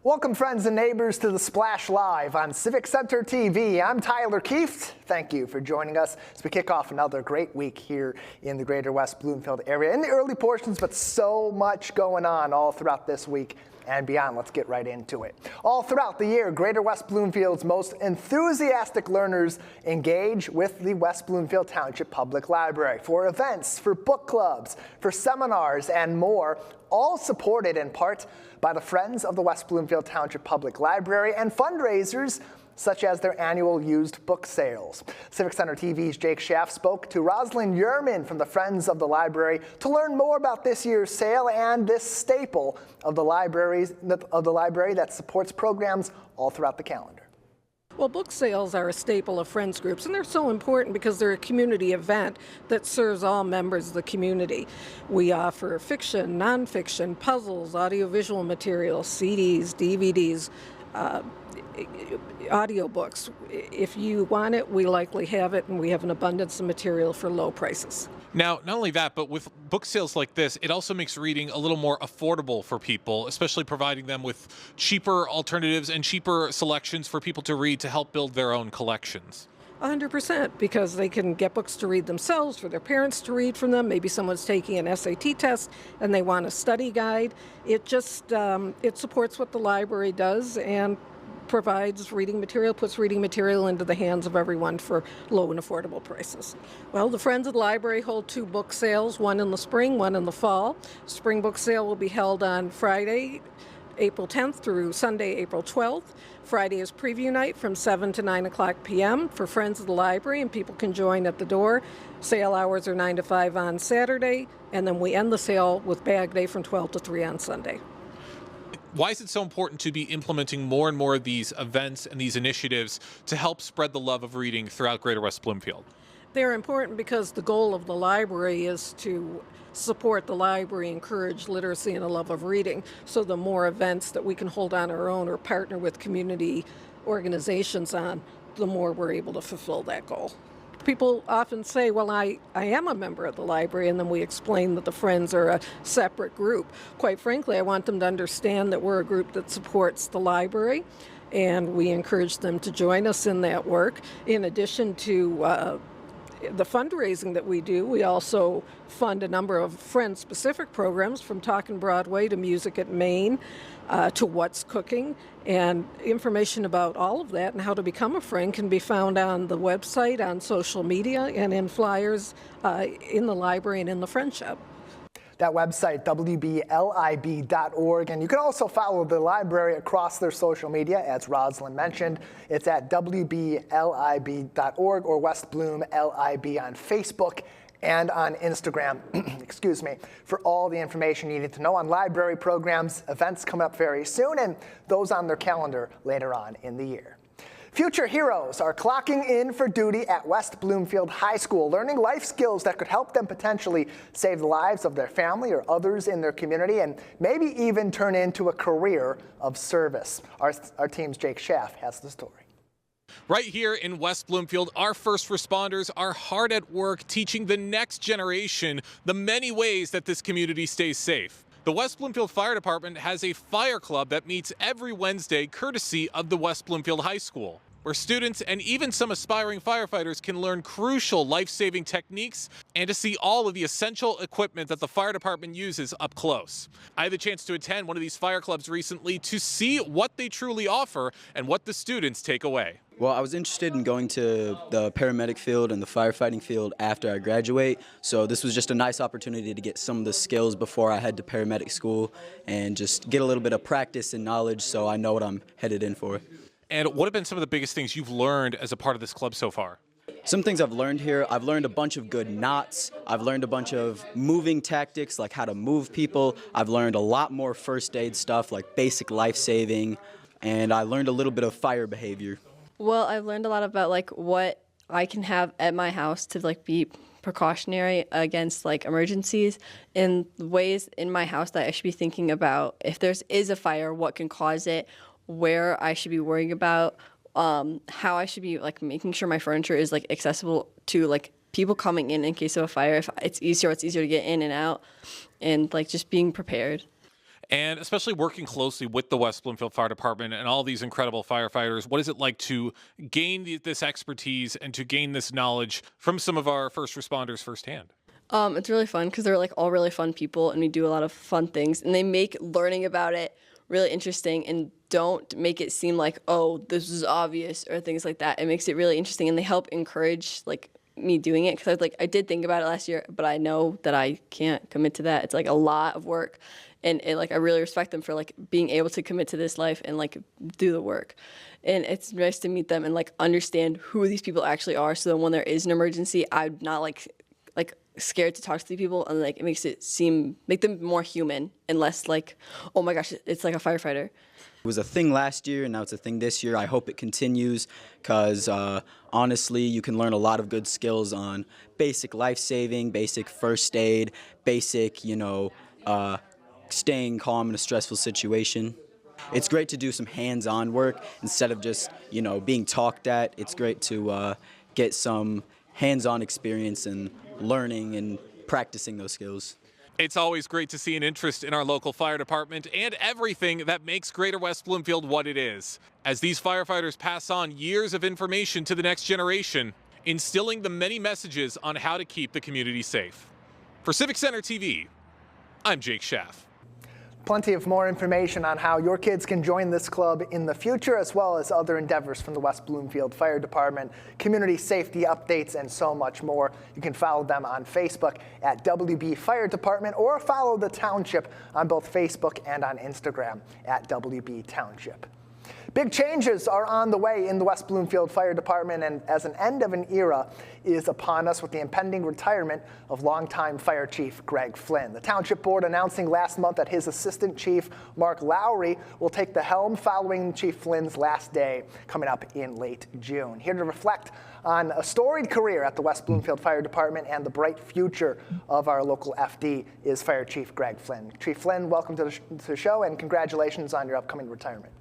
Welcome, friends and neighbors, to the Splash Live on Civic Center TV. I'm Tyler Keefe. Thank you for joining us as we kick off another great week here in the greater West Bloomfield area. In the early portions, but so much going on all throughout this week and beyond. Let's get right into it. All throughout the year, greater West Bloomfield's most enthusiastic learners engage with the West Bloomfield Township Public Library for events, for book clubs, for seminars, and more, all supported in part by the Friends of the West Bloomfield Township Public Library and fundraisers such as their annual used book sales. Civic Center TV's Jake Schaff spoke to Rosalind Yerman from the Friends of the Library to learn more about this year's sale and this staple of the library that supports programs all throughout the calendar. Well, book sales are a staple of Friends groups, and they're so important because they're a community event that serves all members of the community. We offer fiction, nonfiction, puzzles, audiovisual materials, CDs, DVDs, audiobooks. If you want it, we likely have it, and we have an abundance of material for low prices. Now, not only that, but with book sales like this, it also makes reading a little more affordable for people, especially providing them with cheaper alternatives and cheaper selections for people to read to help build their own collections. 100%, because they can get books to read themselves, for their parents to read from them. Maybe someone's taking an SAT test and they want a study guide. It just, it supports what the library does and provides reading material, puts reading material into the hands of everyone for low and affordable prices. Well, the Friends of the Library hold two book sales, one in the spring, one in the fall. Spring book sale will be held on Friday, April 10th through Sunday, April 12th. Friday is preview night from 7 to 9 o'clock p.m. for Friends of the Library, and people can join at the door. Sale hours are 9 to 5 on Saturday, and then we end the sale with Bag Day from 12 to 3 on Sunday. Why is it so important to be implementing more and more of these events and these initiatives to help spread the love of reading throughout greater West Bloomfield? They're important because the goal of the library is to support the library, encourage literacy and a love of reading. So the more events that we can hold on our own or partner with community organizations on, the more we're able to fulfill that goal. People often say, well, I am a member of the library, and then we explain that the Friends are a separate group. Quite frankly, I want them to understand that we're a group that supports the library, and we encourage them to join us in that work. In addition to the fundraising that we do, we also fund a number of Friends-specific programs, from Talkin' Broadway to Music at Maine to What's Cooking. And information about all of that and how to become a friend can be found on the website, on social media, and in flyers in the library and in the Friend Shop. That website, wblib.org. And you can also follow the library across their social media, as Rosalind mentioned. It's at wblib.org or West Bloom LIB on Facebook and on Instagram, excuse me, for all the information you need to know on library programs, events coming up very soon, and those on their calendar later on in the year. Future heroes are clocking in for duty at West Bloomfield High School, learning life skills that could help them potentially save the lives of their family or others in their community, and maybe even turn into a career of service. Our team's Jake Schaff has the story. Right here in West Bloomfield, our first responders are hard at work teaching the next generation the many ways that this community stays safe. The West Bloomfield Fire Department has a fire club that meets every Wednesday courtesy of the West Bloomfield High School, where students and even some aspiring firefighters can learn crucial life-saving techniques and to see all of the essential equipment that the fire department uses up close. I had the chance to attend one of these fire clubs recently to see what they truly offer and what the students take away. Well, I was interested in going to the paramedic field and the firefighting field after I graduate, so this was just a nice opportunity to get some of the skills before I head to paramedic school and just get a little bit of practice and knowledge so I know what I'm headed in for. And what have been some of the biggest things you've learned as a part of this club so far? Some things I've learned here, I've learned a bunch of good knots. I've learned a bunch of moving tactics, like how to move people. I've learned a lot more first aid stuff, like basic life saving. And I learned a little bit of fire behavior. Well, I've learned a lot about like what I can have at my house to like be precautionary against like emergencies, and ways in my house that I should be thinking about if there is a fire, what can cause it, where I should be worrying about, how I should be like making sure my furniture is like accessible to like people coming in case of a fire. If it's easier to get in and out, and like just being prepared. And especially working closely with the West Bloomfield Fire Department and all these incredible firefighters, what is it like to gain this expertise and to gain this knowledge from some of our first responders firsthand? It's really fun because they're like all really fun people, and we do a lot of fun things, and they make learning about it really interesting and don't make it seem like, oh, this is obvious or things like that. It makes it really interesting, and they help encourage like me doing it because I did think about it last year, but I know that I can't commit to that. It's like a lot of work, and like I really respect them for like being able to commit to this life and like do the work. And it's nice to meet them and like understand who these people actually are, so that when there is an emergency, I'm not like scared to talk to the people, and like it makes it make them more human and less like, oh my gosh, it's like a firefighter. It was a thing last year, and now it's a thing this year. I hope it continues because, honestly, you can learn a lot of good skills on basic life-saving, basic first aid, basic, staying calm in a stressful situation. It's great to do some hands-on work instead of just, being talked at. It's great to get some hands-on experience and learning and practicing those skills. It's always great to see an interest in our local fire department and everything that makes Greater West Bloomfield what it is, as these firefighters pass on years of information to the next generation, instilling the many messages on how to keep the community safe. For Civic Center TV, I'm Jake Schaff. Plenty of more information on how your kids can join this club in the future, as well as other endeavors from the West Bloomfield Fire Department, community safety updates, and so much more. You can follow them on Facebook at WB Fire Department, or follow the township on both Facebook and on Instagram at WB Township. Big changes are on the way in the West Bloomfield Fire Department, and as an end of an era is upon us with the impending retirement of longtime Fire Chief Greg Flynn. The Township Board announcing last month that his Assistant Chief, Mark Lowry, will take the helm following Chief Flynn's last day coming up in late June. Here to reflect on a storied career at the West Bloomfield Fire Department and the bright future of our local FD is Fire Chief Greg Flynn. Chief Flynn, welcome to the show, and congratulations on your upcoming retirement.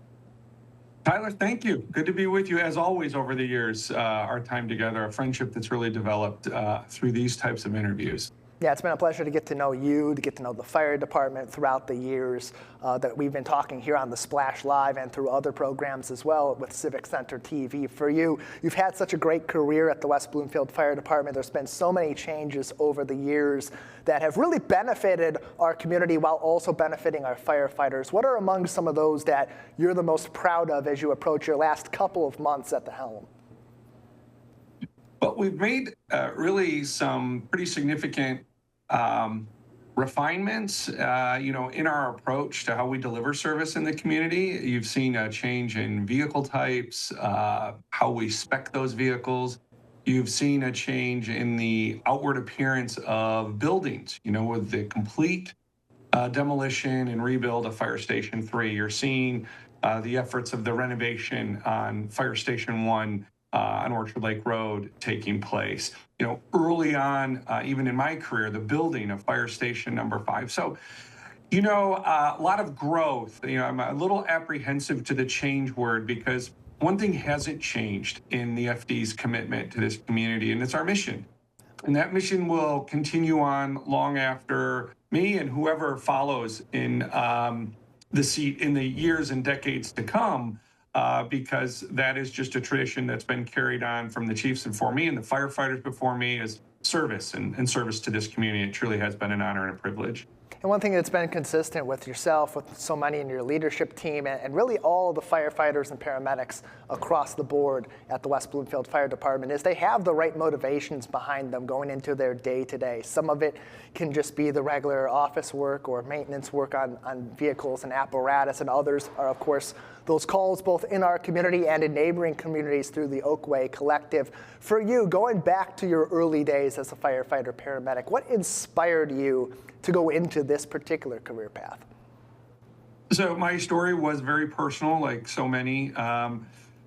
Tyler, thank you. Good to be with you as always over the years, our time together, a friendship that's really developed through these types of interviews. Yeah, it's been a pleasure to get to know you, to get to know the fire department throughout the years that we've been talking here on the Splash Live and through other programs as well with Civic Center TV. For you, you've had such a great career at the West Bloomfield Fire Department. There's been so many changes over the years that have really benefited our community while also benefiting our firefighters. What are among some of those that you're the most proud of as you approach your last couple of months at the helm? Well, we've made really some pretty significant refinements, in our approach to how we deliver service in the community. You've seen a change in vehicle types, how we spec those vehicles. You've seen a change in the outward appearance of buildings, with the complete demolition and rebuild of Fire Station 3. You're seeing the efforts of the renovation on Fire Station 1 on Orchard Lake Road taking place. Early on, even in my career, the building of Fire Station number 5. So, a lot of growth. I'm a little apprehensive to the change word because one thing hasn't changed in the FD's commitment to this community, and it's our mission. And that mission will continue on long after me and whoever follows in the seat in the years and decades to come. Because that is just a tradition that's been carried on from the chiefs before me and the firefighters before me as service and service to this community. It truly has been an honor and a privilege. And one thing that's been consistent with yourself, with so many in your leadership team, and really all the firefighters and paramedics across the board at the West Bloomfield Fire Department, is they have the right motivations behind them going into their day-to-day. Some of it can just be the regular office work or maintenance work on vehicles and apparatus, and others are, of course, those calls both in our community and in neighboring communities through the Oakway Collective. For you, going back to your early days as a firefighter paramedic, what inspired you to go into this particular career path? So my story was very personal, like so many.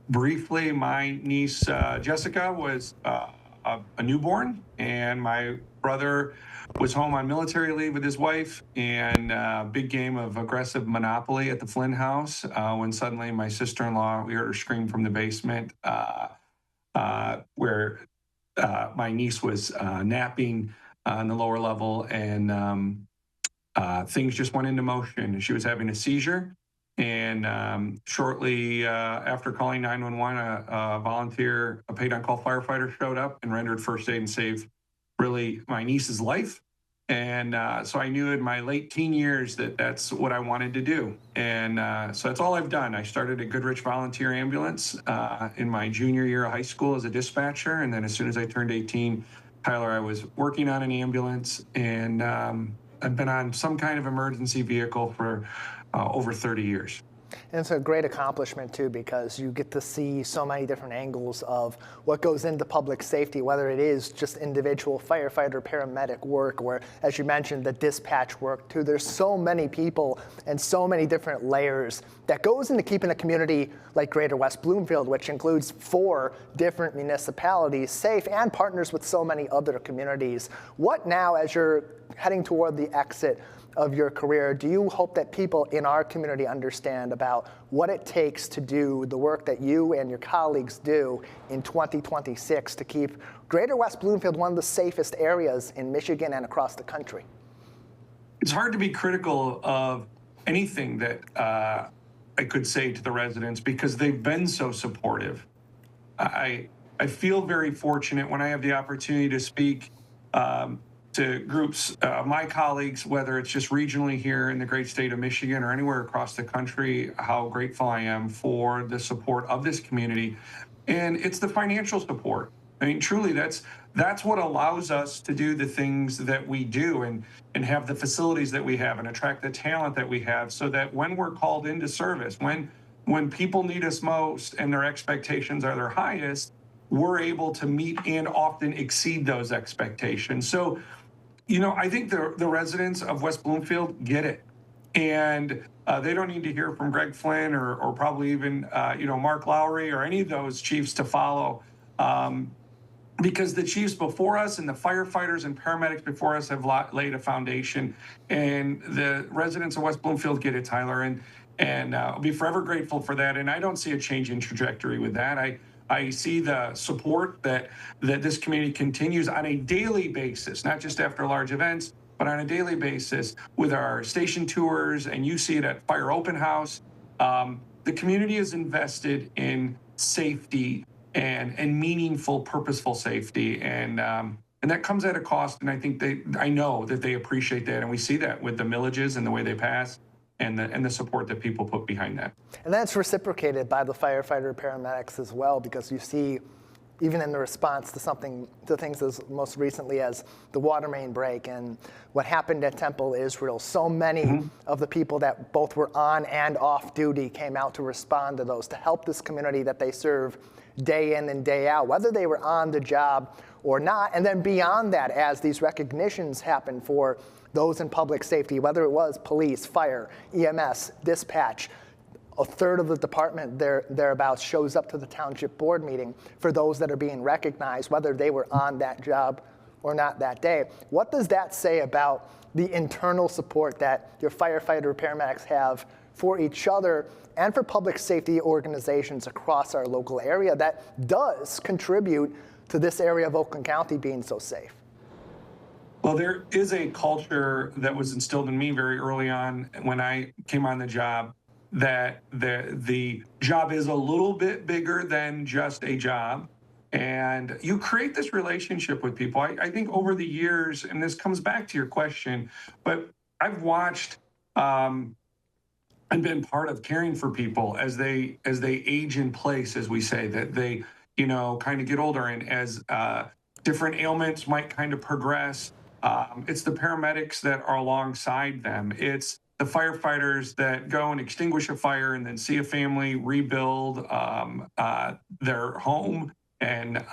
Briefly, my niece Jessica was a newborn, and my brother was home on military leave with his wife, and a big game of aggressive Monopoly at the Flynn house when suddenly my sister-in-law, we heard her scream from the basement where my niece was napping on the lower level, and things just went into motion. She was having a seizure. And shortly after calling 911, a volunteer, a paid-on-call firefighter showed up and rendered first aid and saved really my niece's life. And so I knew in my late teen years that that's what I wanted to do. And so that's all I've done. I started at Goodrich Volunteer Ambulance in my junior year of high school as a dispatcher. And then as soon as I turned 18, Tyler, I was working on an ambulance, and I've been on some kind of emergency vehicle for over 30 years. And it's a great accomplishment, too, because you get to see so many different angles of what goes into public safety, whether it is just individual firefighter, paramedic work, or, as you mentioned, the dispatch work, too. There's so many people and so many different layers that goes into keeping a community like Greater West Bloomfield, which includes 4 different municipalities, safe and partners with so many other communities. What now, as you're heading toward the exit of your career, do you hope that people in our community understand about what it takes to do the work that you and your colleagues do in 2026 to keep Greater West Bloomfield one of the safest areas in Michigan and across the country? It's hard to be critical of anything that I could say to the residents because they've been so supportive. I feel very fortunate when I have the opportunity to speak to groups, my colleagues, whether it's just regionally here in the great state of Michigan or anywhere across the country, how grateful I am for the support of this community. And it's the financial support. I mean, truly, that's what allows us to do the things that we do and have the facilities that we have and attract the talent that we have, so that when we're called into service, when people need us most and their expectations are their highest, we're able to meet and often exceed those expectations. So, I think the residents of West Bloomfield get it. And they don't need to hear from Greg Flynn or probably even, Mark Lowry or any of those chiefs to follow. Because the chiefs before us and the firefighters and paramedics before us have laid a foundation. And the residents of West Bloomfield get it, Tyler. And I'll be forever grateful for that. And I don't see a change in trajectory with that. I see the support that this community continues on a daily basis, not just after large events, but on a daily basis with our station tours, and you see it at Fire Open House. The community is invested in safety and meaningful, purposeful safety, and that comes at a cost. And I know that they appreciate that, and we see that with the millages and the way they pass. And the support that people put behind that. And that's reciprocated by the firefighter paramedics as well, because you see, even in the response to things as most recently as the water main break and what happened at Temple Israel, so many of the people that both were on and off duty came out to respond to those, to help this community that they serve day in and day out, whether they were on the job or not. And then beyond that, as these recognitions happen for those in public safety, whether it was police, fire, EMS, dispatch, a third of the department thereabouts shows up to the township board meeting for those that are being recognized, whether they were on that job or not that day. What does that say about the internal support that your firefighter paramedics have for each other and for public safety organizations across our local area that does contribute to this area of Oakland County being so safe? Well, there is a culture that was instilled in me very early on when I came on the job, that the job is a little bit bigger than just a job. And you create this relationship with people. I think over the years, and this comes back to your question, but I've watched and been part of caring for people as they age in place, as we say, that they, kind of get older, and as different ailments might kind of progress. It's the paramedics that are alongside them. It's the firefighters that go and extinguish a fire and then see a family rebuild their home and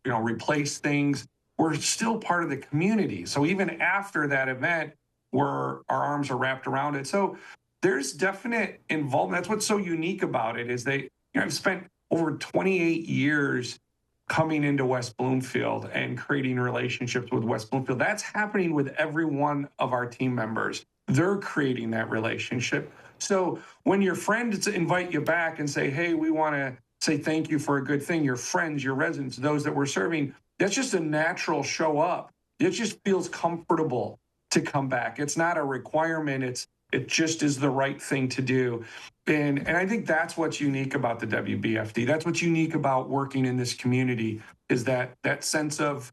replace things. We're still part of the community. So even after that event, our arms are wrapped around it. So there's definite involvement. That's what's so unique about it, is I've spent over 28 years coming into West Bloomfield and creating relationships with West Bloomfield. That's happening with every one of our team members. They're creating that relationship. So when your friends invite you back and say, hey, we want to say thank you for a good thing, your friends, your residents, those that we're serving, that's just a natural show up. It just feels comfortable. to come back. It's not a requirement. It just is the right thing to do. And I think that's what's unique about the WBFD. That's what's unique about working in this community, is that sense of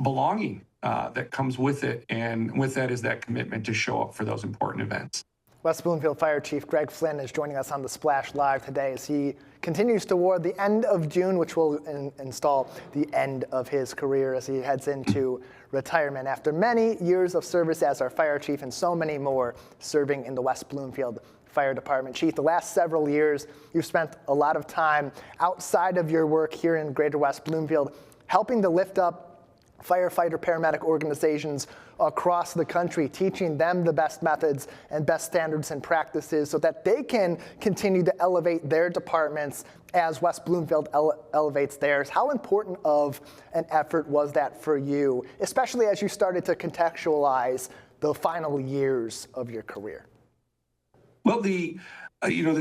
belonging that comes with it. And with that is that commitment to show up for those important events. West Bloomfield Fire Chief Greg Flynn is joining us on the Splash Live today as he continues toward the end of June, which will install the end of his career as he heads into retirement after many years of service as our fire chief and so many more serving in the West Bloomfield Fire Department. Chief, the last several years, you've spent a lot of time outside of your work here in Greater West Bloomfield, helping to lift up firefighter paramedic organizations across the country, teaching them the best methods and best standards and practices so that they can continue to elevate their departments as West Bloomfield elevates theirs. How important of an effort was that for you, especially as you started to contextualize the final years of your career? Well, the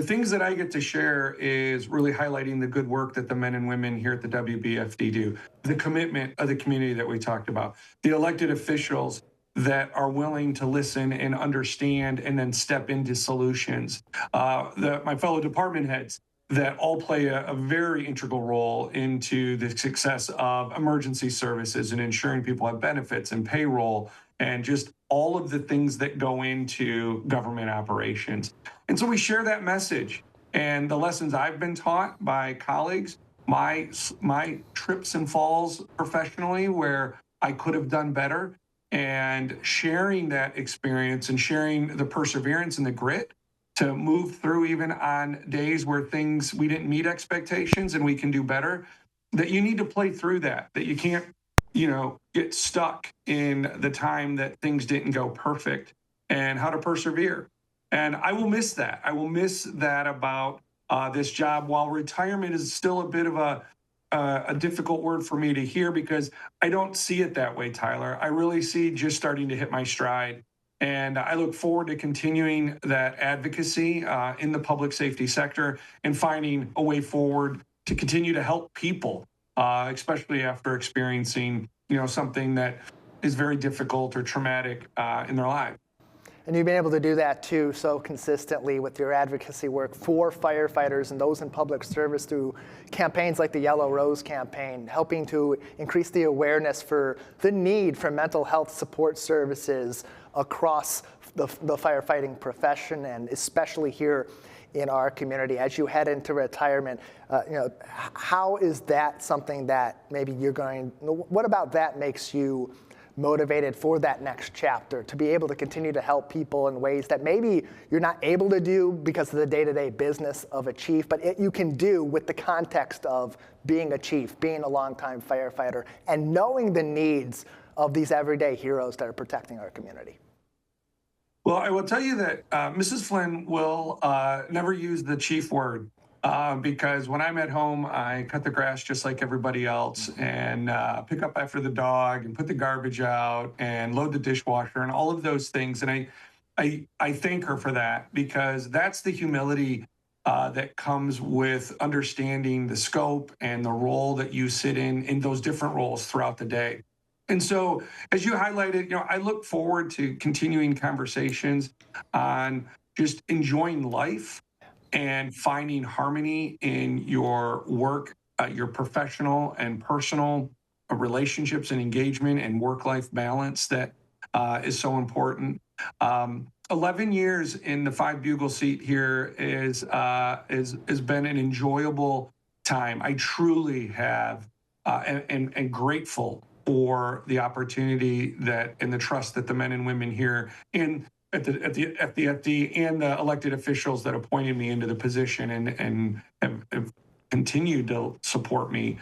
things that I get to share is really highlighting the good work that the men and women here at the WBFD do, the commitment of the community that we talked about, the elected officials that are willing to listen and understand and then step into solutions, my fellow department heads that all play a very integral role into the success of emergency services and ensuring people have benefits and payroll and just all of the things that go into government operations. And so we share that message and the lessons I've been taught by colleagues, my trips and falls professionally where I could have done better, and sharing that experience and sharing the perseverance and the grit to move through even on days where we didn't meet expectations and we can do better, that you need to play through that you can't, get stuck in the time that things didn't go perfect, and how to persevere. And I will miss that. I will miss that about this job. While retirement is still a bit of a difficult word for me to hear because I don't see it that way, Tyler. I really see just starting to hit my stride. And I look forward to continuing that advocacy in the public safety sector and finding a way forward to continue to help people, especially after experiencing, something that is very difficult or traumatic in their life. And you've been able to do that too so consistently with your advocacy work for firefighters and those in public service through campaigns like the Yellow Rose campaign, helping to increase the awareness for the need for mental health support services across the firefighting profession, and especially here in our community. As you head into retirement, how is that something that maybe what about that makes you motivated for that next chapter, to be able to continue to help people in ways that maybe you're not able to do because of the day-to-day business of a chief, but you can do with the context of being a chief, being a longtime firefighter, and knowing the needs of these everyday heroes that are protecting our community? Well, I will tell you that Mrs. Flynn will never use the chief word. Because when I'm at home, I cut the grass just like everybody else and pick up after the dog and put the garbage out and load the dishwasher and all of those things. And I thank her for that, because that's the humility that comes with understanding the scope and the role that you sit in those different roles throughout the day. And so, as you highlighted, I look forward to continuing conversations on just enjoying life and finding harmony in your work, your professional and personal relationships and engagement and work-life balance that is so important. 11 years in the 5 Bugle seat here has been an enjoyable time. I truly have and grateful for the opportunity and the trust that the men and women here at the FD and the elected officials that appointed me into the position and have continued to support me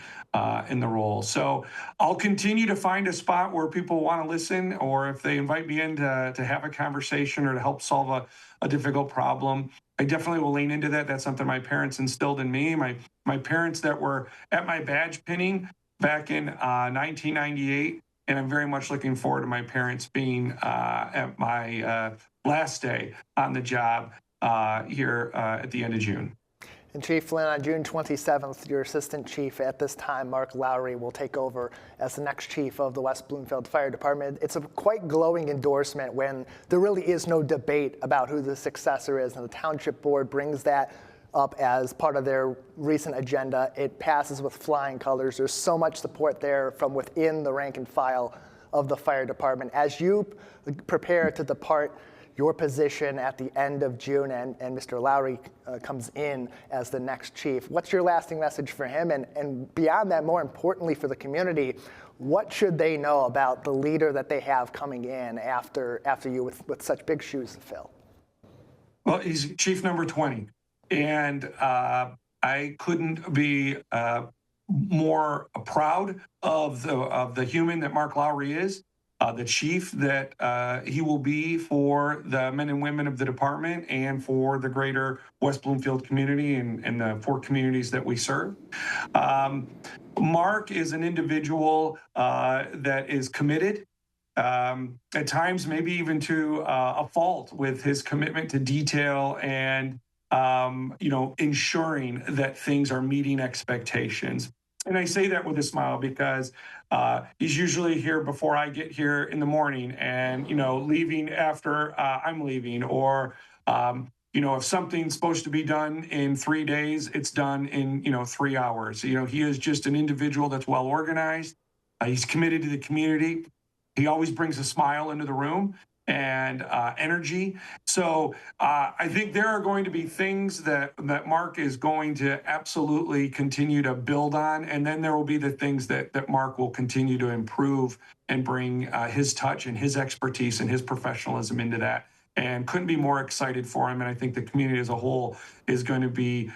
in the role. So I'll continue to find a spot where people want to listen, or if they invite me in to have a conversation or to help solve a difficult problem, I definitely will lean into that. That's something my parents instilled in me. My parents that were at my badge pinning back in 1998. And I'm very much looking forward to my parents being at my last day on the job here at the end of June. And Chief Flynn, on June 27th, your assistant chief at this time, Mark Lowry, will take over as the next chief of the West Bloomfield Fire Department. It's a quite glowing endorsement when there really is no debate about who the successor is, and the township board brings that up as part of their recent agenda. It passes with flying colors. There's so much support there from within the rank and file of the fire department. As you prepare to depart your position at the end of June, and Mr. Lowry comes in as the next chief, what's your lasting message for him? And beyond that, more importantly for the community, what should they know about the leader that they have coming in after you with such big shoes to fill? Well, he's chief number 20. And I couldn't be more proud of the human that Mark Lowry is, the chief that he will be for the men and women of the department and for the greater West Bloomfield community and the 4 communities that we serve. Mark is an individual that is committed, at times maybe even to a fault, with his commitment to detail and ensuring that things are meeting expectations. And I say that with a smile because he's usually here before I get here in the morning, and, leaving after I'm leaving, or, if something's supposed to be done in 3 days, it's done in, 3 hours. He is just an individual that's well organized. He's committed to the community. He always brings a smile into the room and energy. So I think there are going to be things that Mark is going to absolutely continue to build on. And then there will be the things that Mark will continue to improve and bring his touch and his expertise and his professionalism into that. And couldn't be more excited for him. And I think the community as a whole is going to be,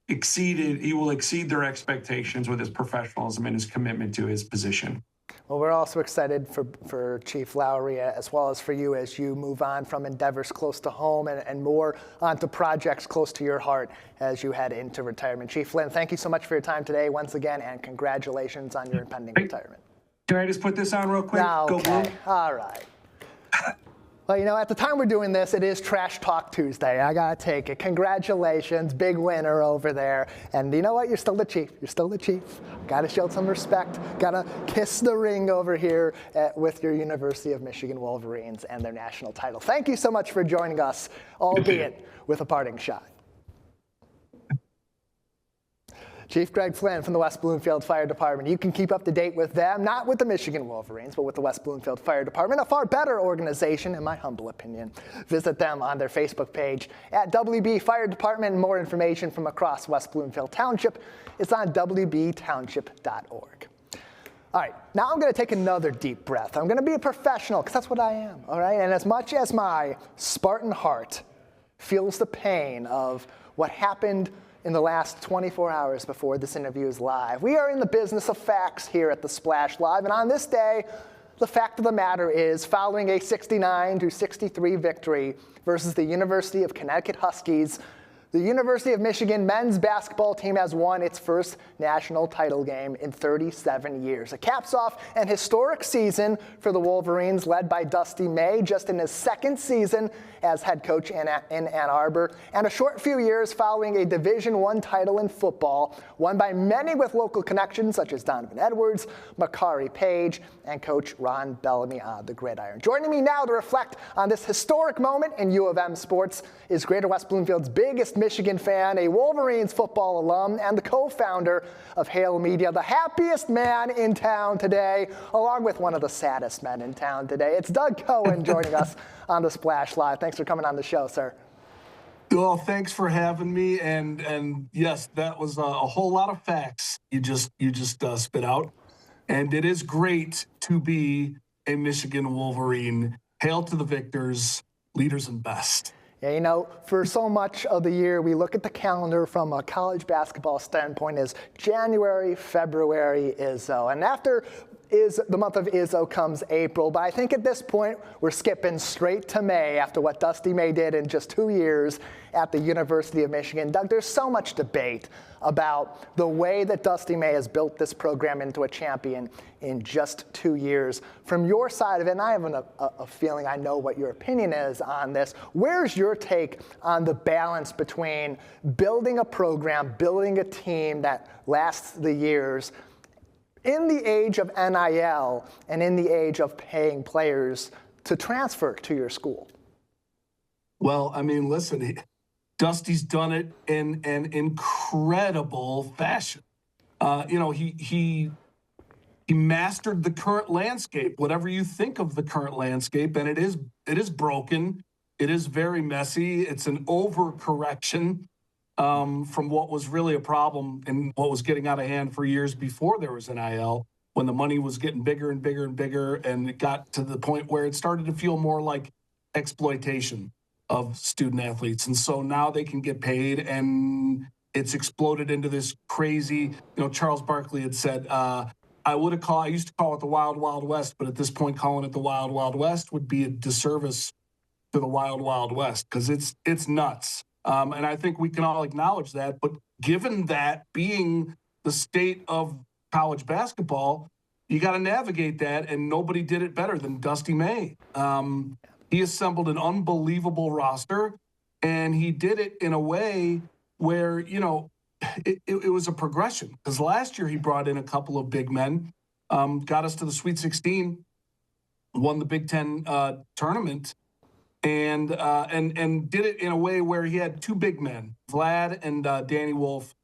he will exceed their expectations with his professionalism and his commitment to his position. Well, we're also excited for Chief Lowry, as well as for you, as you move on from endeavors close to home and more onto projects close to your heart as you head into retirement. Chief Flynn, thank you so much for your time today once again, and congratulations on your impending retirement. Can I just put this on real quick? No, Go okay. Blue. All right. Well, at the time we're doing this, it is Trash Talk Tuesday. I got to take it. Congratulations. Big winner over there. And you know what? You're still the chief. You're still the chief. Got to show some respect. Got to kiss the ring over here with your University of Michigan Wolverines and their national title. Thank you so much for joining us, albeit with a parting shot. Chief Greg Flynn from the West Bloomfield Fire Department. You can keep up to date with them, not with the Michigan Wolverines, but with the West Bloomfield Fire Department, a far better organization, in my humble opinion. Visit them on their Facebook page at WB Fire Department. More information from across West Bloomfield Township is on wbtownship.org. All right, now I'm going to take another deep breath. I'm going to be a professional, because that's what I am, all right? And as much as my Spartan heart feels the pain of what happened in the last 24 hours before this interview is live, we are in the business of facts here at the Splash Live. And on this day, the fact of the matter is, following a 69-63 victory versus the University of Connecticut Huskies, the University of Michigan men's basketball team has won its first national title game in 37 years. It caps off an historic season for the Wolverines, led by Dusty May, just in his second season as head coach in Ann Arbor, and a short few years following a Division I title in football, won by many with local connections such as Donovan Edwards, Makari Page, and Coach Ron Bellamy on the gridiron. Joining me now to reflect on this historic moment in U of M sports is Greater West Bloomfield's biggest Michigan fan, a Wolverines football alum, and the co-founder of Hale Media, the happiest man in town today, along with one of the saddest men in town today. It's Doug Cohen joining us on the Splash Live. Thanks for coming on the show, sir. Well, thanks for having me. And yes, that was a whole lot of facts you just spit out. And it is great to be a Michigan Wolverine. Hail to the victors, leaders and best. Yeah, for so much of the year, we look at the calendar from a college basketball standpoint as January, February is so. And after the month of Izzo comes April, but I think at this point we're skipping straight to May after what Dusty May did in just 2 years at the University of Michigan. Doug, there's so much debate about the way that Dusty May has built this program into a champion in just 2 years. From your side of it, and I have a feeling I know what your opinion is on this, where's your take on the balance between building a program, building a team that lasts the years, in the age of NIL and in the age of paying players to transfer to your school? Well, I mean, listen, Dusty's done it in an incredible fashion. He mastered the current landscape, whatever you think of the current landscape, and it is broken. It is very messy. It's an overcorrection from what was really a problem and what was getting out of hand for years before there was NIL, when the money was getting bigger and bigger and bigger, and it got to the point where it started to feel more like exploitation of student athletes. And so now they can get paid, and it's exploded into this crazy, Charles Barkley had said, I used to call it the Wild Wild West, but at this point calling it the Wild Wild West would be a disservice to the Wild Wild West, because it's nuts. And I think we can all acknowledge that. But given that being the state of college basketball, you got to navigate that, and nobody did it better than Dusty May. He assembled an unbelievable roster, and he did it in a way where, it was a progression. Because last year he brought in a couple of big men, got us to the Sweet 16, won the Big Ten tournament, and did it in a way where he had two big men, Vlad and Danny Wolf,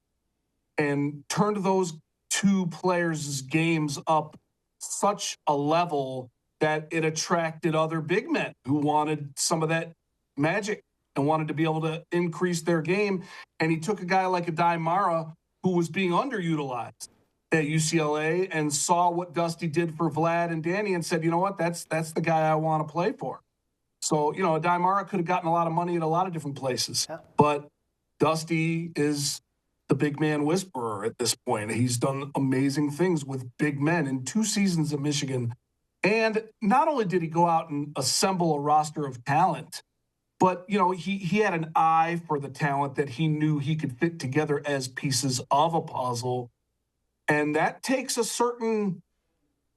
and turned those two players' games up such a level that it attracted other big men who wanted some of that magic and wanted to be able to increase their game. And he took a guy like Adai Mara, who was being underutilized at UCLA, and saw what Dusty did for Vlad and Danny and said, you know what, that's the guy I want to play for. So, Adai Mara could have gotten a lot of money at a lot of different places. Yeah. But Dusty is the big man whisperer at this point. He's done amazing things with big men in 2 seasons at Michigan. And not only did he go out and assemble a roster of talent, but, he had an eye for the talent that he knew he could fit together as pieces of a puzzle. And that takes a certain,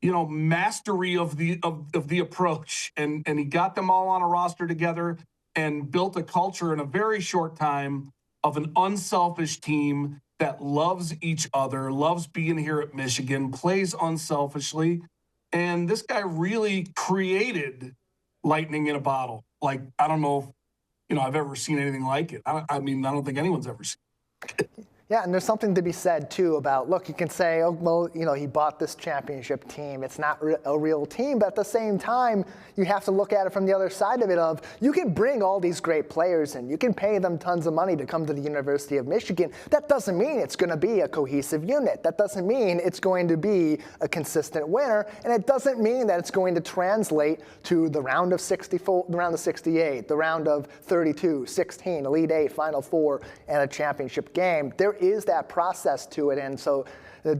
mastery of the approach. And he got them all on a roster together and built a culture in a very short time of an unselfish team that loves each other, loves being here at Michigan, plays unselfishly. And this guy really created lightning in a bottle. Like, I don't know if, I've ever seen anything like it. I don't think anyone's ever seen it. Yeah, and there's something to be said, too, about, look, you can say, oh, well, he bought this championship team. It's not a real team. But at the same time, you have to look at it from the other side of it of, you can bring all these great players in. You can pay them tons of money to come to the University of Michigan. That doesn't mean it's going to be a cohesive unit. That doesn't mean it's going to be a consistent winner. And it doesn't mean that it's going to translate to the round of 64, the round of 68, the round of 32, 16, Elite Eight, Final Four, and a championship game. There is that process to it. And so,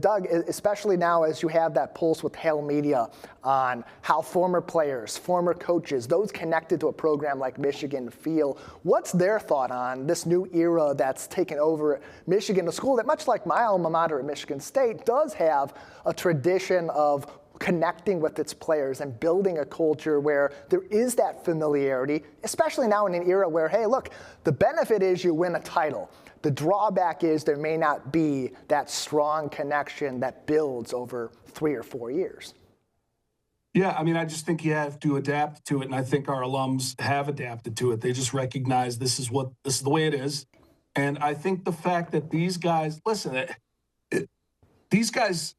Doug, especially now as you have that pulse with Hail Media on how former players, former coaches, those connected to a program like Michigan feel, what's their thought on this new era that's taken over Michigan, a school that, much like my alma mater at Michigan State, does have a tradition of connecting with its players and building a culture where there is that familiarity, especially now in an era where, hey, look, the benefit is you win a title. The drawback is there may not be that strong connection that builds over 3 or 4 years. Yeah, I just think you have to adapt to it, and I think our alums have adapted to it. They just recognize this is the way it is. And I think the fact that these guys, these guys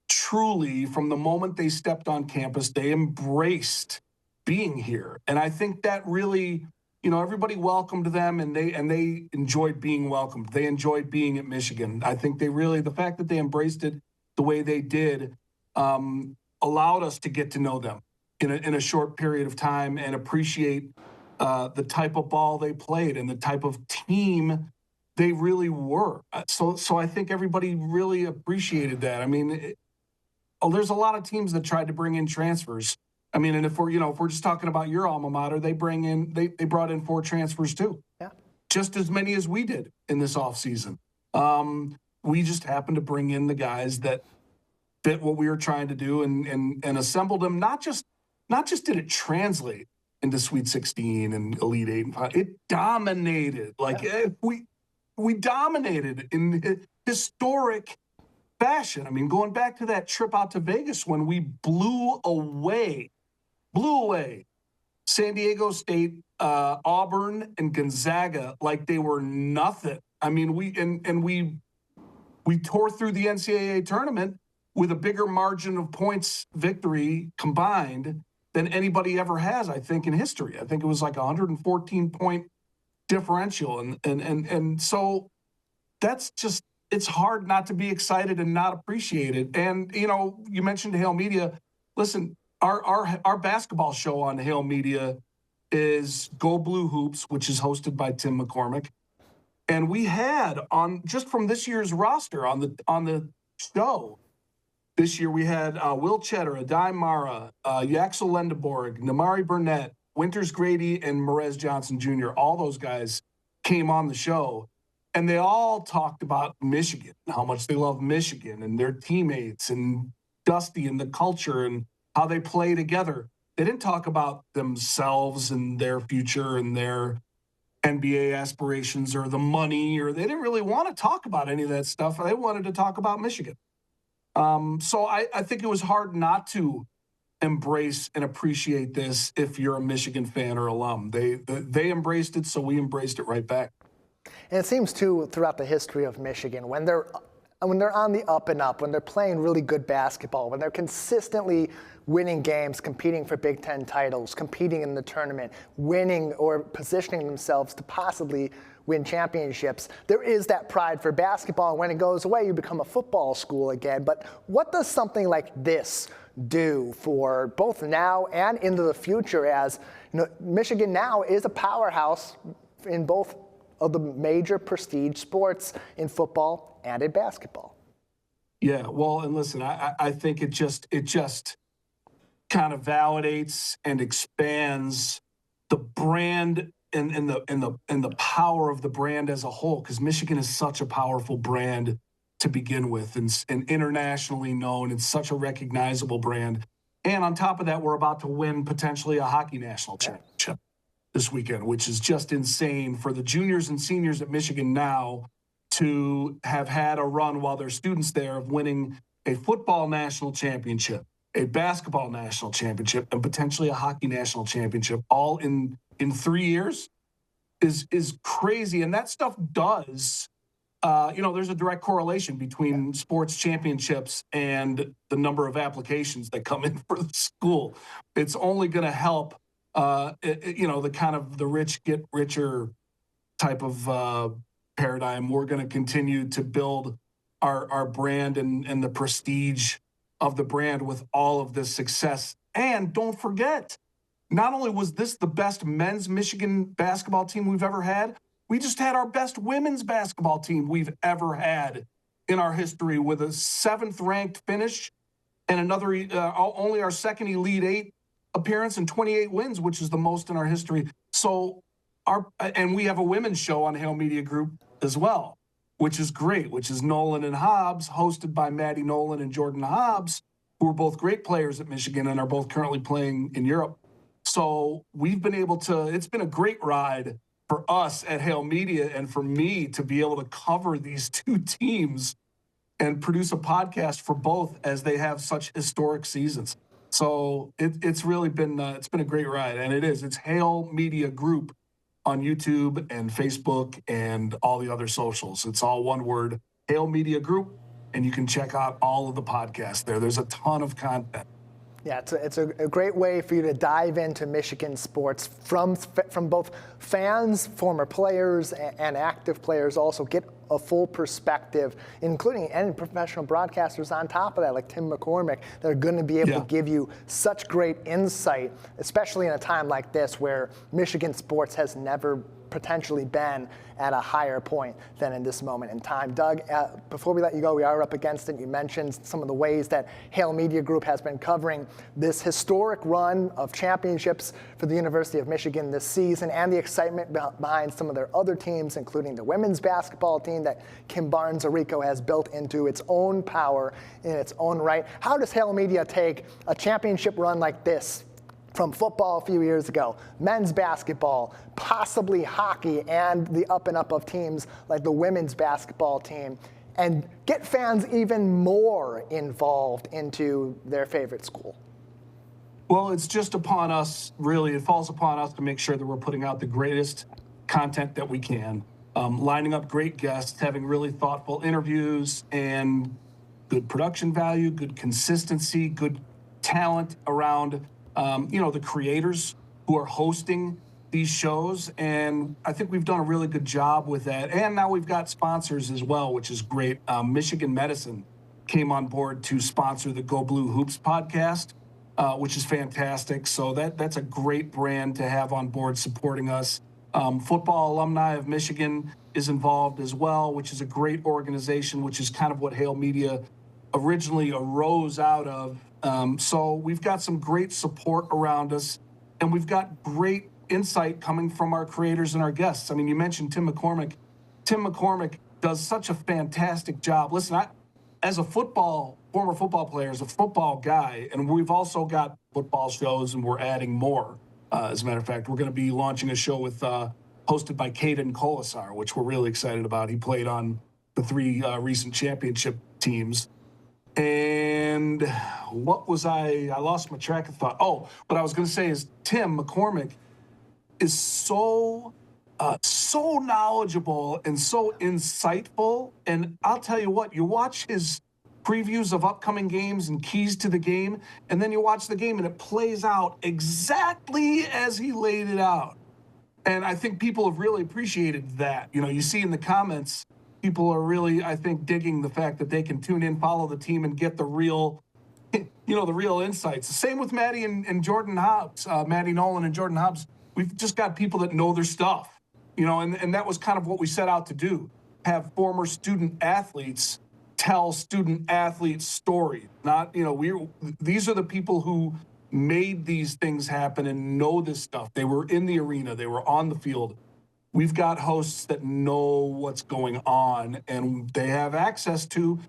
truly, from the moment they stepped on campus, they embraced being here. And I think that really, everybody welcomed them, and they enjoyed being welcomed. They enjoyed being at Michigan. I think the fact that they embraced it the way they did allowed us to get to know them in a short period of time and appreciate the type of ball they played and the type of team they really were. So I think everybody really appreciated that. there's a lot of teams that tried to bring in transfers. I mean, and if we're just talking about your alma mater, they brought in 4 transfers too. Yeah. Just as many as we did in this offseason. We just happened to bring in the guys that fit what we were trying to do and assembled them. Not just did it translate into Sweet 16 and Elite 8 and 5. It dominated. We dominated in historic fashion. I mean, going back to that trip out to Vegas when we blew away San Diego State, Auburn, and Gonzaga like they were nothing. I mean, we tore through the NCAA tournament with a bigger margin of points victory combined than anybody ever has, I think, in history. I think it was like 114-point differential. And so that's just, it's hard not to be excited and not appreciate it. And, you mentioned Hail Media. Listen, our basketball show on Hail Media is Go Blue Hoops, which is hosted by Tim McCormick. And we had just from this year's roster on the show, this year we had Will Cheddar, Adai Mara, Yaxel Lendeborg, Namari Burnett, Winters Grady, and Merez Johnson Jr. All those guys came on the show, and they all talked about Michigan, how much they love Michigan and their teammates and Dusty and the culture and how they play together. They didn't talk about themselves and their future and their NBA aspirations or the money, or they didn't really want to talk about any of that stuff. They wanted to talk about Michigan. So I think it was hard not to embrace and appreciate this if you're a Michigan fan or alum. They embraced it, so we embraced it right back. And it seems, too, throughout the history of Michigan, when they're on the up and up, when they're playing really good basketball, when they're consistently winning games, competing for Big Ten titles, competing in the tournament, winning or positioning themselves to possibly win championships, there is that pride for basketball. And when it goes away, you become a football school again. But what does something like this do for both now and into the future, as Michigan now is a powerhouse in both of the major prestige sports, in football and in basketball? Yeah, well, and listen, I think it just kind of validates and expands the brand and the power of the brand as a whole, because Michigan is such a powerful brand to begin with and internationally known. It's such a recognizable brand. And on top of that, we're about to win potentially a hockey national championship this weekend, which is just insane for the juniors and seniors at Michigan now to have had a run while they're students there of winning a football national championship, a basketball national championship, and potentially a hockey national championship all in 3 years is crazy. And that stuff does, there's a direct correlation between sports championships and the number of applications that come in for the school. It's only going to help, the kind of the rich get richer type of paradigm. We're going to continue to build our brand and the prestige of the brand with all of this success. And don't forget, not only was this the best men's Michigan basketball team we've ever had, we just had our best women's basketball team we've ever had in our history, with a 7th ranked finish and another, only our second Elite 8 appearance and 28 wins, which is the most in our history. So and we have a women's show on Hail Media Group as well, which is great, which is Nolan and Hobbs, hosted by Maddie Nolan and Jordan Hobbs, who are both great players at Michigan and are both currently playing in Europe. So we've been able to, it's been a great ride for us at Hail Media and for me to be able to cover these two teams and produce a podcast for both as they have such historic seasons. So it's really been, it's been a great ride. And it's Hail Media Group on YouTube and Facebook and all the other socials. It's all one word, Hail Media Group, and you can check out all of the podcasts there. There's a ton of content. Yeah, it's a great way for you to dive into Michigan sports from both fans, former players, and active players. Also get a full perspective, including any professional broadcasters on top of that, like Tim McCormick, that are going to be able to give you such great insight, especially in a time like this where Michigan sports has never potentially been at a higher point than in this moment in time. Doug, before we let you go, we are up against it. You mentioned some of the ways that Hale Media Group has been covering this historic run of championships for the University of Michigan this season and the excitement behind some of their other teams, including the women's basketball team that Kim Barnes-Arico has built into its own power in its own right. How does Hale Media take a championship run like this from football a few years ago, men's basketball, possibly hockey, and the up and up of teams like the women's basketball team, and get fans even more involved into their favorite school? Well, it's just upon us, really. It falls upon us to make sure that we're putting out the greatest content that we can, lining up great guests, having really thoughtful interviews, and good production value, good consistency, good talent around the creators who are hosting these shows. And I think we've done a really good job with that. And now we've got sponsors as well, which is great. Michigan Medicine came on board to sponsor the Go Blue Hoops podcast, which is fantastic. So that's a great brand to have on board supporting us. Football Alumni of Michigan is involved as well, which is a great organization, which is kind of what Hale Media originally arose out of. So we've got some great support around us, and we've got great insight coming from our creators and our guests. I mean, you mentioned Tim McCormick. Tim McCormick does such a fantastic job. Listen, as a former football player, as a football guy, and we've also got football shows, and we're adding more. As a matter of fact, we're going to be launching a show with hosted by Caden Colasar, which we're really excited about. He played on the 3 recent championship teams. And what was I lost my track of thought. Oh, what I was going to say is Tim McCormick is so knowledgeable and so insightful. And I'll tell you what, you watch his previews of upcoming games and keys to the game, and then you watch the game and it plays out exactly as he laid it out. And I think people have really appreciated that. You know, you see in the comments, people are really, I think, digging the fact that they can tune in, follow the team, and get the real, the real insights. Same with Maddie and Jordan Hobbs, Maddie Nolan and Jordan Hobbs. We've just got people that know their stuff, and that was kind of what we set out to do, have former student athletes tell student athletes stories. Not, these are the people who made these things happen and know this stuff. They were in the arena, they were on the field. We've got hosts that know what's going on, and they have access to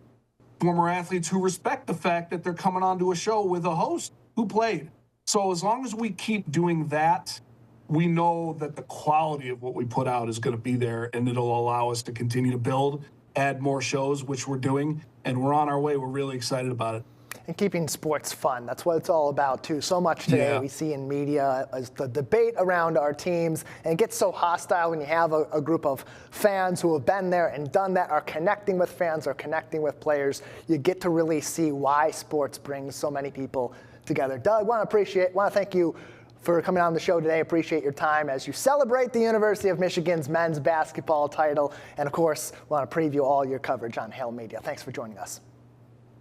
former athletes who respect the fact that they're coming onto a show with a host who played. So as long as we keep doing that, we know that the quality of what we put out is going to be there, and it'll allow us to continue to build, add more shows, which we're doing, and we're on our way. We're really excited about it. And keeping sports fun. That's what it's all about, too. So much today we see in media is the debate around our teams, and it gets so hostile when you have a group of fans who have been there and done that, are connecting with fans, are connecting with players. You get to really see why sports brings so many people together. Doug, want to thank you for coming on the show today. Appreciate your time as you celebrate the University of Michigan's men's basketball title, and of course, want to preview all your coverage on Hale Media. Thanks for joining us.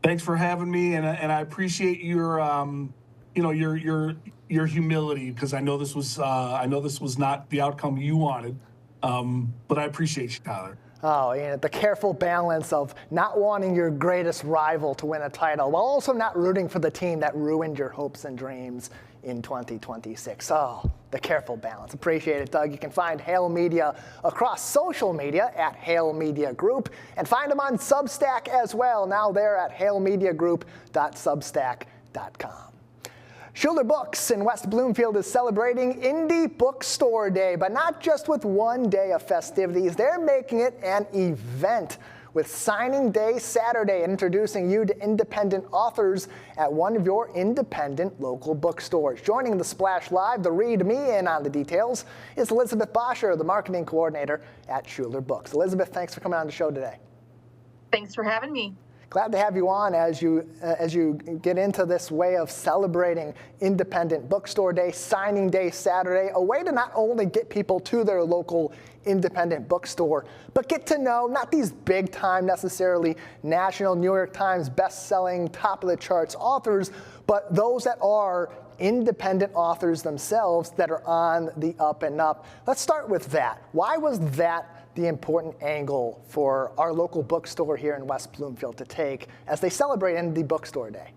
Thanks for having me, and I appreciate your, your humility, because I know this was not the outcome you wanted, but I appreciate you, Tyler. Oh, the careful balance of not wanting your greatest rival to win a title, while also not rooting for the team that ruined your hopes and dreams in 2026. Oh, the careful balance. Appreciate it, Doug. You can find Hale Media across social media at Hale Media Group, and find them on Substack as well. Now they're at halemediagroup.substack.com. Schuler Books in West Bloomfield is celebrating Indie Bookstore Day, but not just with one day of festivities. They're making it an event with Signing Day Saturday and introducing you to independent authors at one of your independent local bookstores. Joining the Splash Live to read me in on the details is Elizabeth Boscher, the marketing coordinator at Schuler Books. Elizabeth, thanks for coming on the show today. Thanks for having me. Glad to have you on as you get into this way of celebrating Independent Bookstore Day, Signing Day Saturday, a way to not only get people to their local independent bookstore, but get to know not these big time necessarily national New York Times best-selling, top of the charts authors, but those that are independent authors themselves that are on the up and up. Let's start with that. Why was that the important angle for our local bookstore here in West Bloomfield to take as they celebrate Indie Bookstore Day?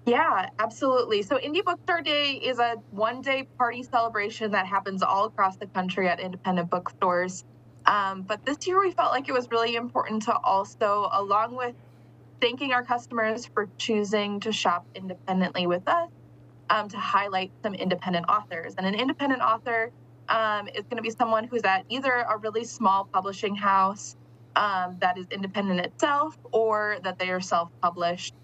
Yeah, absolutely. So Indie Bookstore Day is a one-day party celebration that happens all across the country at independent bookstores. But this year we felt like it was really important to also, along with thanking our customers for choosing to shop independently with us, to highlight some independent authors. And an independent author is going to be someone who's at either a really small publishing house that is independent itself, or that they are self-published.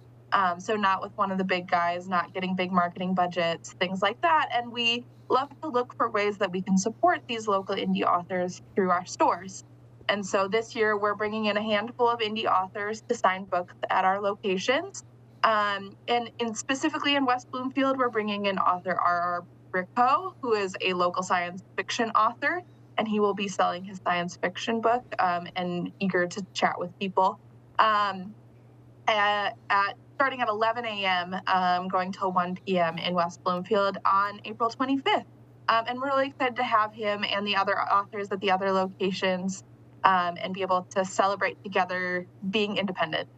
So not with one of the big guys, not getting big marketing budgets, things like that. And we love to look for ways that we can support these local indie authors through our stores. And so this year we're bringing in a handful of indie authors to sign books at our locations. And specifically in West Bloomfield, we're bringing in author R.R. Bricko, who is a local science fiction author, and he will be selling his science fiction book and eager to chat with people. Starting at 11 a.m., going till 1 p.m. in West Bloomfield on April 25th. And we're really excited to have him and the other authors at the other locations and be able to celebrate together being independent.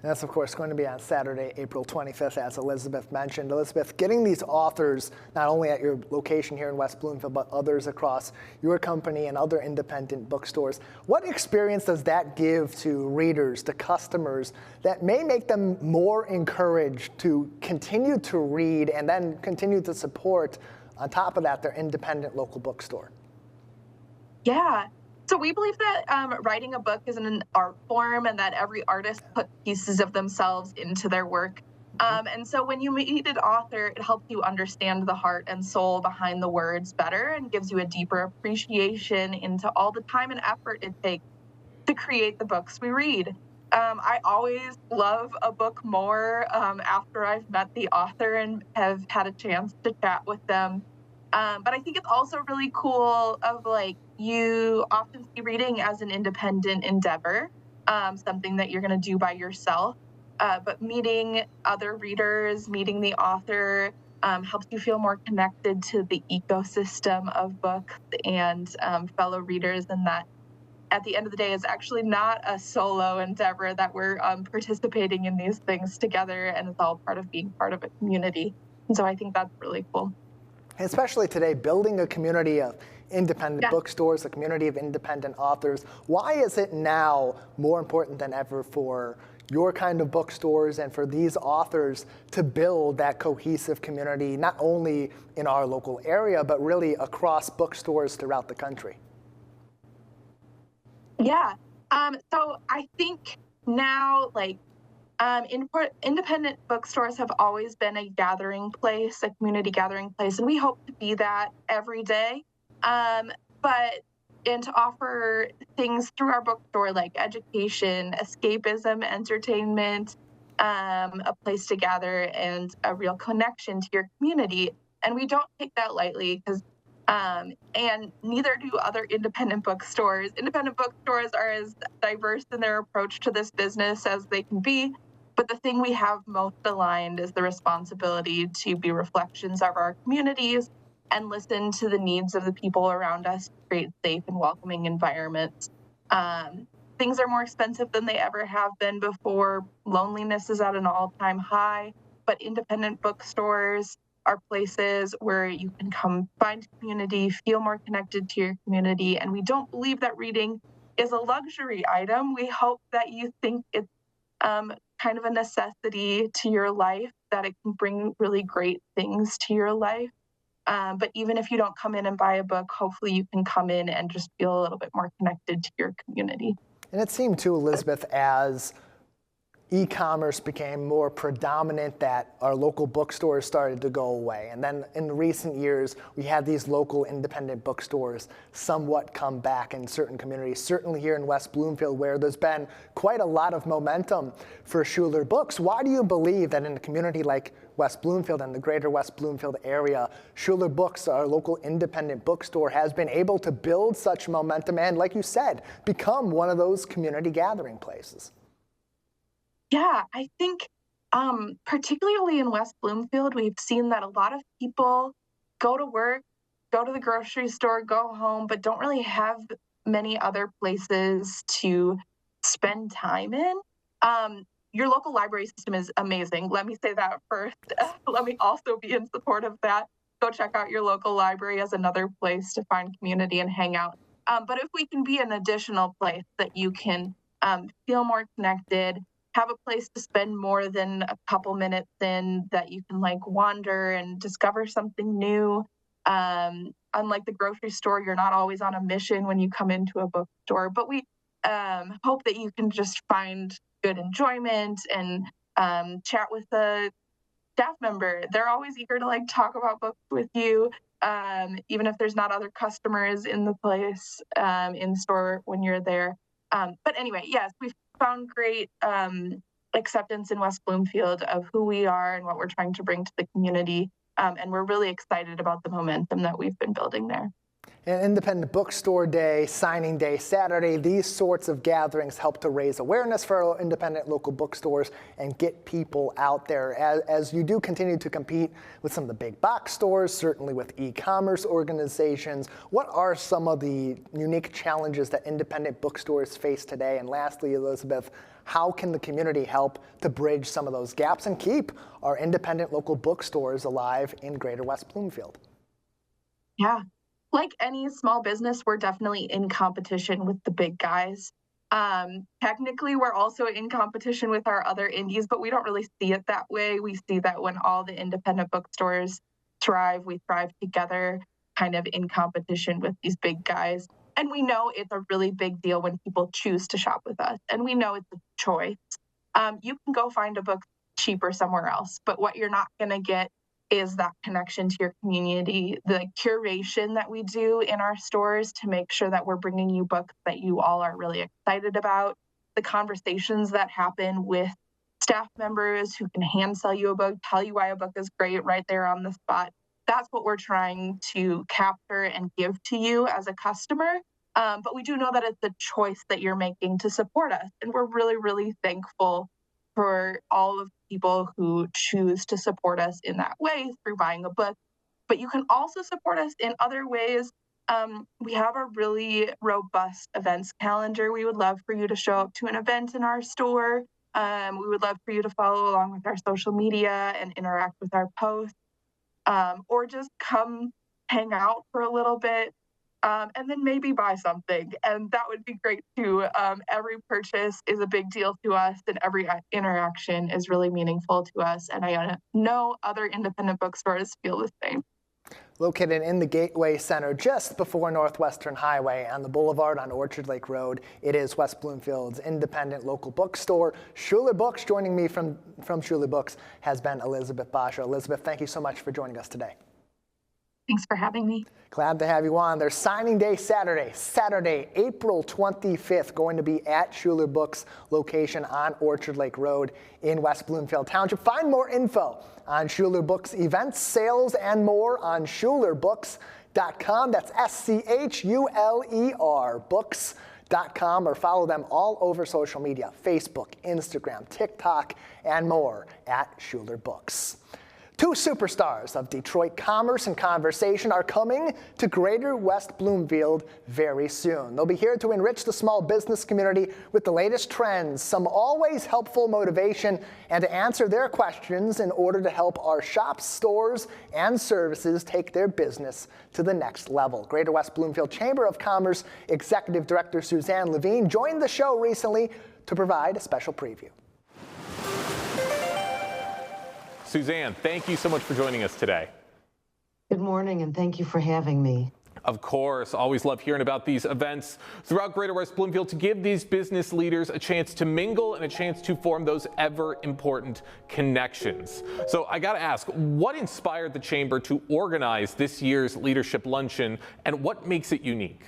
And that's, of course, going to be on Saturday, April 25th, as Elizabeth mentioned. Elizabeth, getting these authors not only at your location here in West Bloomfield, but others across your company and other independent bookstores, what experience does that give to readers, to customers, that may make them more encouraged to continue to read and then continue to support, on top of that, their independent local bookstore? Yeah. So we believe that writing a book is an art form, and that every artist puts pieces of themselves into their work. And so when you meet an author, it helps you understand the heart and soul behind the words better, and gives you a deeper appreciation into all the time and effort it takes to create the books we read. I always love a book more after I've met the author and have had a chance to chat with them. But I think it's also really cool of, like, you often see reading as an independent endeavor, something that you're going to do by yourself. But meeting other readers, meeting the author, helps you feel more connected to the ecosystem of books and fellow readers, and that at the end of the day, it's actually not a solo endeavor, that we're participating in these things together, and it's all part of being part of a community. And so I think that's really cool. Especially today, building a community of independent bookstores, a community of independent authors. Why is it now more important than ever for your kind of bookstores and for these authors to build that cohesive community, not only in our local area, but really across bookstores throughout the country? Yeah. So I think now, like, independent bookstores have always been a gathering place, a community gathering place, and we hope to be that every day. And to offer things through our bookstore like education, escapism, entertainment, a place to gather, and a real connection to your community. And we don't take that lightly, because and neither do other independent bookstores. Independent bookstores are as diverse in their approach to this business as they can be. But the thing we have most aligned is the responsibility to be reflections of our communities and listen to the needs of the people around us to create safe and welcoming environments. Things are more expensive than they ever have been before. Loneliness is at an all-time high, but independent bookstores are places where you can come find community, feel more connected to your community. And we don't believe that reading is a luxury item. We hope that you think it's kind of a necessity to your life, that it can bring really great things to your life. But even if you don't come in and buy a book, hopefully you can come in and just feel a little bit more connected to your community. And it seemed too, Elizabeth, as e-commerce became more predominant, that our local bookstores started to go away. And then in recent years, we had these local independent bookstores somewhat come back in certain communities, certainly here in West Bloomfield, where there's been quite a lot of momentum for Schuler Books. Why do you believe that in a community like West Bloomfield and the greater West Bloomfield area, Schuler Books, our local independent bookstore, has been able to build such momentum and, like you said, become one of those community gathering places? Yeah, I think Particularly in West Bloomfield, we've seen that a lot of people go to work, go to the grocery store, go home, but don't really have many other places to spend time in. Your local library system is amazing. Let me say that first. Let me also be in support of that. Go check out your local library as another place to find community and hang out. But if we can be an additional place that you can feel more connected, have a place to spend more than a couple minutes in, that you can like wander and discover something new. Unlike the grocery store, you're not always on a mission when you come into a bookstore, but we hope that you can just find good enjoyment and chat with a staff member. They're always eager to like talk about books with you, even if there's not other customers in the place, in the store when you're there. But anyway, yes, we've found great acceptance in West Bloomfield of who we are and what we're trying to bring to the community. And we're really excited about the momentum that we've been building there. And Independent Bookstore Day, Signing Day Saturday, these sorts of gatherings help to raise awareness for our independent local bookstores and get people out there. As you do continue to compete with some of the big box stores, certainly with e-commerce organizations, what are some of the unique challenges that independent bookstores face today? And lastly, Elizabeth, how can the community help to bridge some of those gaps and keep our independent local bookstores alive in Greater West Bloomfield? Yeah. Like any small business, we're definitely in competition with the big guys. Technically, we're also in competition with our other indies, but we don't really see it that way. We see that when all the independent bookstores thrive, we thrive together, kind of in competition with these big guys. And we know it's a really big deal when people choose to shop with us, and we know it's a choice. You can go find a book cheaper somewhere else, but what you're not going to get is that connection to your community, the curation that we do in our stores to make sure that we're bringing you books that you all are really excited about, the conversations that happen with staff members who can hand sell you a book, tell you why a book is great right there on the spot. That's what we're trying to capture and give to you as a customer. But we do know that it's a choice that you're making to support us. And we're really, really thankful for all of the people who choose to support us in that way through buying a book. But you can also support us in other ways. We have a really robust events calendar. We would love for you to show up to an event in our store. We would love for you to follow along with our social media and interact with our posts, or just come hang out for a little bit. And then maybe buy something, and that would be great too. Every purchase is a big deal to us, and every interaction is really meaningful to us, and I know other independent bookstores feel the same. Located in the Gateway Center just before Northwestern Highway on the Boulevard on Orchard Lake Road, it is West Bloomfield's independent local bookstore. Schuler Books. Joining me from Schuler Books has been Elizabeth Basha. Elizabeth, thank you so much for joining us today. Thanks for having me. Glad to have you on. There's Signing Day Saturday, April 25th, going to be at Schuler Books location on Orchard Lake Road in West Bloomfield Township. Find more info on Schuler Books events, sales, and more on schulerbooks.com. That's SCHULER books.com, or follow them all over social media, Facebook, Instagram, TikTok, and more at Schuler Books. Two superstars of Detroit commerce and conversation are coming to Greater West Bloomfield very soon. They'll be here to enrich the small business community with the latest trends, some always helpful motivation, and to answer their questions in order to help our shops, stores, and services take their business to the next level. Greater West Bloomfield Chamber of Commerce Executive Director Suzanne Levine joined the show recently to provide a special preview. Suzanne, thank you so much for joining us today. Good morning, and thank you for having me. Of course, always love hearing about these events throughout Greater West Bloomfield to give these business leaders a chance to mingle and a chance to form those ever important connections. So I got to ask, what inspired the Chamber to organize this year's Leadership Luncheon, and what makes it unique?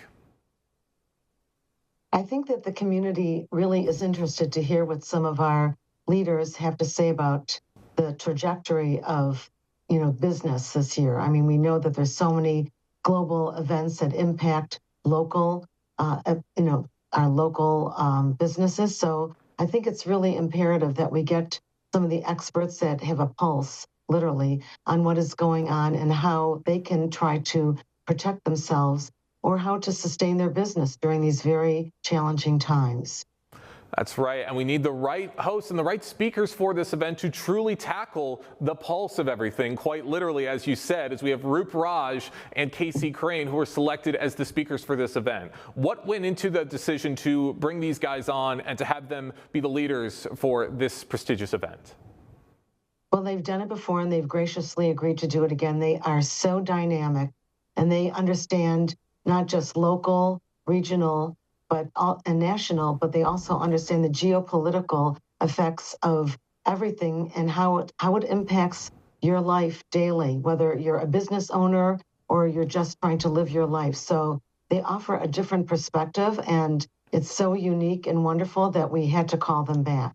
I think that the community really is interested to hear what some of our leaders have to say about the trajectory of, business this year. I mean, we know that there's so many global events that impact local, our local businesses. So I think it's really imperative that we get some of the experts that have a pulse, literally, on what is going on and how they can try to protect themselves or how to sustain their business during these very challenging times. That's right, and we need the right hosts and the right speakers for this event to truly tackle the pulse of everything, quite literally, as you said, as we have Rup Raj and Casey Crane, who were selected as the speakers for this event. What went into the decision to bring these guys on and to have them be the leaders for this prestigious event? Well, they've done it before and they've graciously agreed to do it again. They are so dynamic and they understand not just local, regional, and national, but they also understand the geopolitical effects of everything and how it impacts your life daily, whether you're a business owner or you're just trying to live your life. So they offer a different perspective, and it's so unique and wonderful that we had to call them back.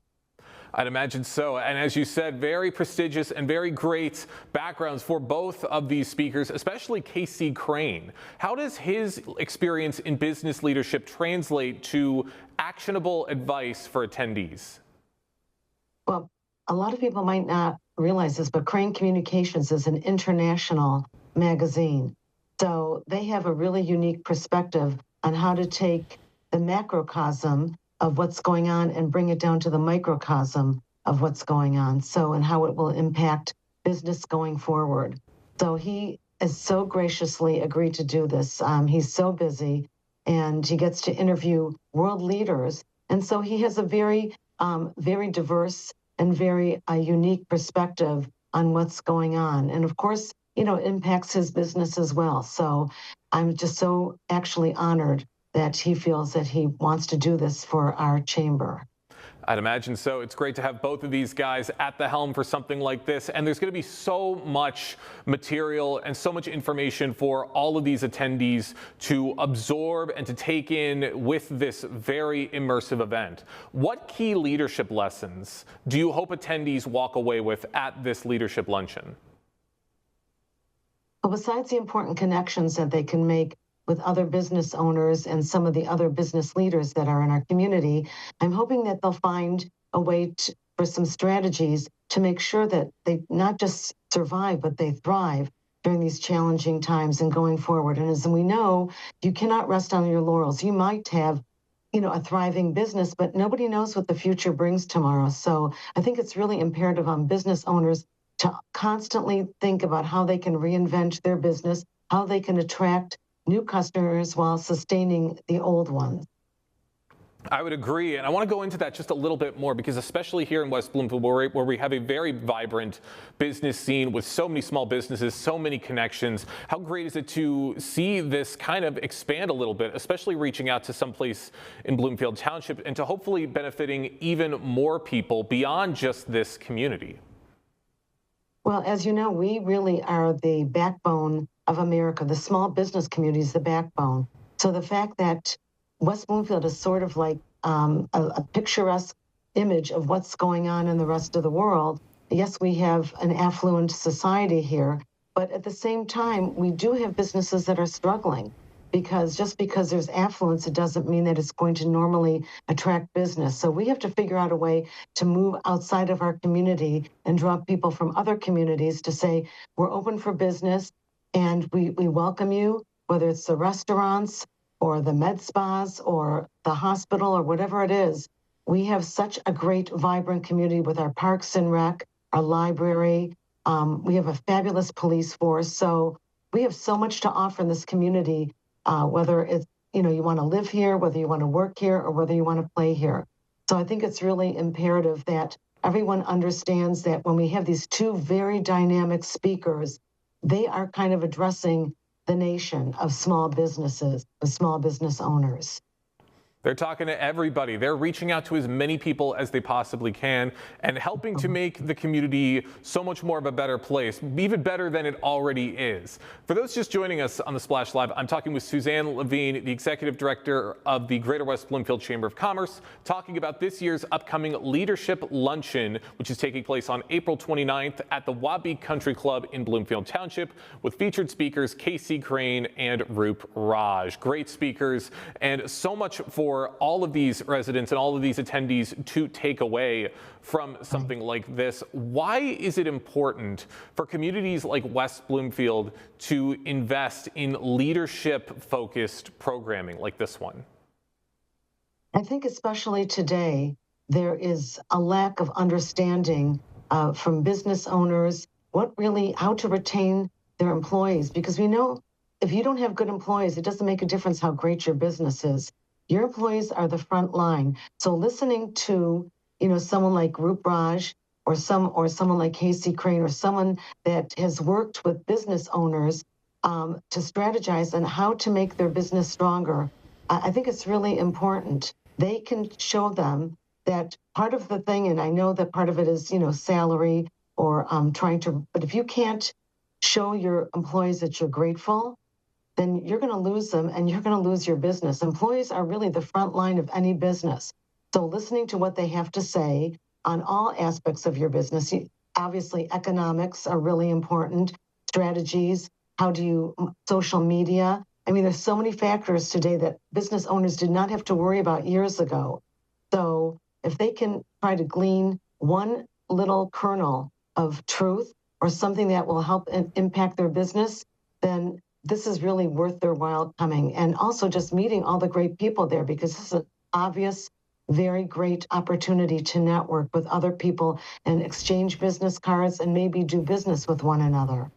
I'd imagine so. And as you said, very prestigious and very great backgrounds for both of these speakers, especially Casey Crane. How does his experience in business leadership translate to actionable advice for attendees? Well, a lot of people might not realize this, but Crane Communications is an international magazine. So they have a really unique perspective on how to take the macrocosm of what's going on and bring it down to the microcosm of what's going on. So, and how it will impact business going forward. So he has so graciously agreed to do this. He's so busy and he gets to interview world leaders. And so he has a very, very diverse and very unique perspective on what's going on. And of course, you know, it impacts his business as well. So I'm just so actually honored that he feels that he wants to do this for our chamber. I'd imagine so. It's great to have both of these guys at the helm for something like this. And there's going to be so much material and so much information for all of these attendees to absorb and to take in with this very immersive event. What key leadership lessons do you hope attendees walk away with at this leadership luncheon? Well, besides the important connections that they can make with other business owners and some of the other business leaders that are in our community, I'm hoping that they'll find a way for some strategies to make sure that they not just survive, but they thrive during these challenging times and going forward. And as we know, you cannot rest on your laurels. You might have, you know, a thriving business, but nobody knows what the future brings tomorrow. So I think it's really imperative on business owners to constantly think about how they can reinvent their business, how they can attract new customers while sustaining the old ones. I would agree, and I want to go into that just a little bit more because especially here in West Bloomfield, where we have a very vibrant business scene with so many small businesses, so many connections, how great is it to see this kind of expand a little bit, especially reaching out to someplace in Bloomfield Township and to hopefully benefiting even more people beyond just this community? Well, as you know, we really are the backbone of America. The small business community is the backbone. So the fact that West Bloomfield is sort of like a picturesque image of what's going on in the rest of the world. Yes, we have an affluent society here, but at the same time, we do have businesses that are struggling, because just because there's affluence, it doesn't mean that it's going to normally attract business. So we have to figure out a way to move outside of our community and draw people from other communities to say, we're open for business and we welcome you, whether it's the restaurants or the med spas or the hospital or whatever it is. We have such a great, vibrant community with our parks and rec, our library. We have a fabulous police force. So we have so much to offer in this community, whether it's, you know, you want to live here, whether you want to work here, or whether you want to play here. So I think it's really imperative that everyone understands that when we have these two very dynamic speakers, they are kind of addressing the nation of small businesses, the small business owners. They're talking to everybody. They're reaching out to as many people as they possibly can and helping to make the community so much more of a better place, even better than it already is. For those just joining us on the Splash Live, I'm talking with Suzanne Levine, the Executive Director of the Greater West Bloomfield Chamber of Commerce, talking about this year's upcoming Leadership Luncheon, which is taking place on April 29th at the Wabi Country Club in Bloomfield Township, with featured speakers Casey Crane and Rup Raj. Great speakers and so much for for all of these residents and all of these attendees to take away from something like this. Why is it important for communities like West Bloomfield to invest in leadership-focused programming like this one? I think especially today, there is a lack of understanding from business owners how to retain their employees, because we know if you don't have good employees, it doesn't make a difference how great your business is. Your employees are the front line. So listening to, someone like Roop Raj or someone like Casey Crane or someone that has worked with business owners to strategize on how to make their business stronger, I think it's really important. They can show them that part of the thing, and I know that part of it is, salary or but if you can't show your employees that you're grateful, then you're going to lose them and you're going to lose your business. Employees are really the front line of any business. So listening to what they have to say on all aspects of your business, obviously economics are really important, strategies, social media. I mean, there's so many factors today that business owners did not have to worry about years ago. So if they can try to glean one little kernel of truth or something that will help impact their business, then this is really worth their while coming. And also just meeting all the great people there, because this is an obvious, very great opportunity to network with other people and exchange business cards and maybe do business with one another.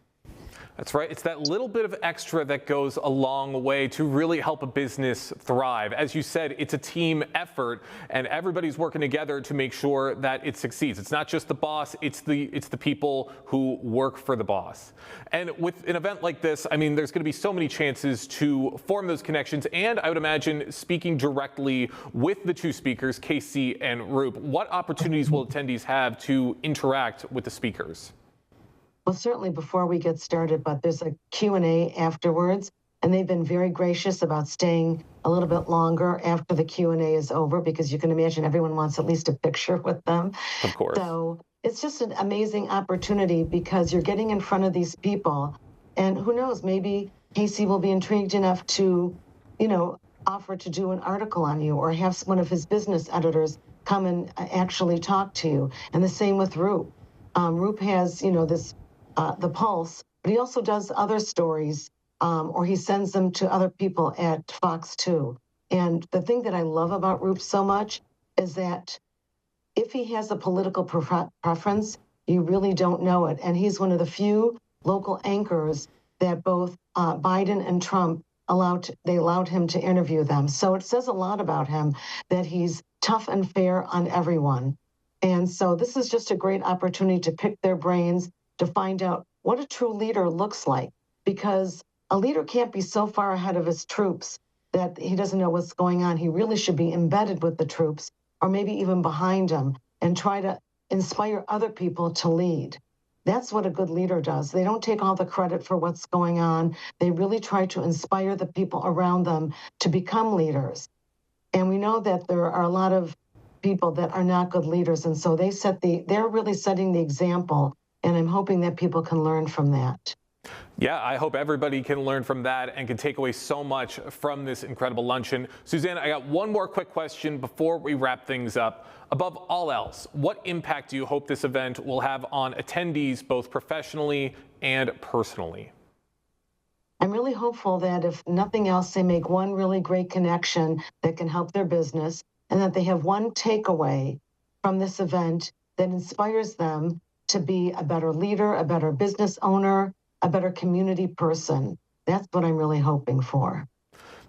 That's right. It's that little bit of extra that goes a long way to really help a business thrive. As you said, it's a team effort, and everybody's working together to make sure that it succeeds. It's not just the boss, it's the people who work for the boss. And with an event like this, I mean, there's going to be so many chances to form those connections, and I would imagine speaking directly with the two speakers, Casey and Roop. What opportunities will attendees have to interact with the speakers? Well, certainly before we get started, but there's a Q&A afterwards, and they've been very gracious about staying a little bit longer after the Q&A is over, because you can imagine everyone wants at least a picture with them. Of course. So it's just an amazing opportunity because you're getting in front of these people, and who knows, maybe Casey will be intrigued enough to, offer to do an article on you or have one of his business editors come and actually talk to you. And the same with Roop. Roop has, the Pulse, but he also does other stories, or he sends them to other people at Fox 2. And the thing that I love about Roop so much is that if he has a political preference, you really don't know it. And he's one of the few local anchors that both Biden and Trump allowed him to interview them. So it says a lot about him that he's tough and fair on everyone. And so this is just a great opportunity to pick their brains, to find out what a true leader looks like, because a leader can't be so far ahead of his troops that he doesn't know what's going on. He really should be embedded with the troops, or maybe even behind them, and try to inspire other people to lead. That's what a good leader does. They don't take all the credit for what's going on. They really try to inspire the people around them to become leaders. And we know that there are a lot of people that are not good leaders, and so they're really setting the example. And I'm hoping that people can learn from that. Yeah, I hope everybody can learn from that and can take away so much from this incredible luncheon. Suzanne, I got one more quick question before we wrap things up. Above all else, what impact do you hope this event will have on attendees, both professionally and personally? I'm really hopeful that if nothing else, they make one really great connection that can help their business, and that they have one takeaway from this event that inspires them to be a better leader, a better business owner, a better community person. That's what I'm really hoping for.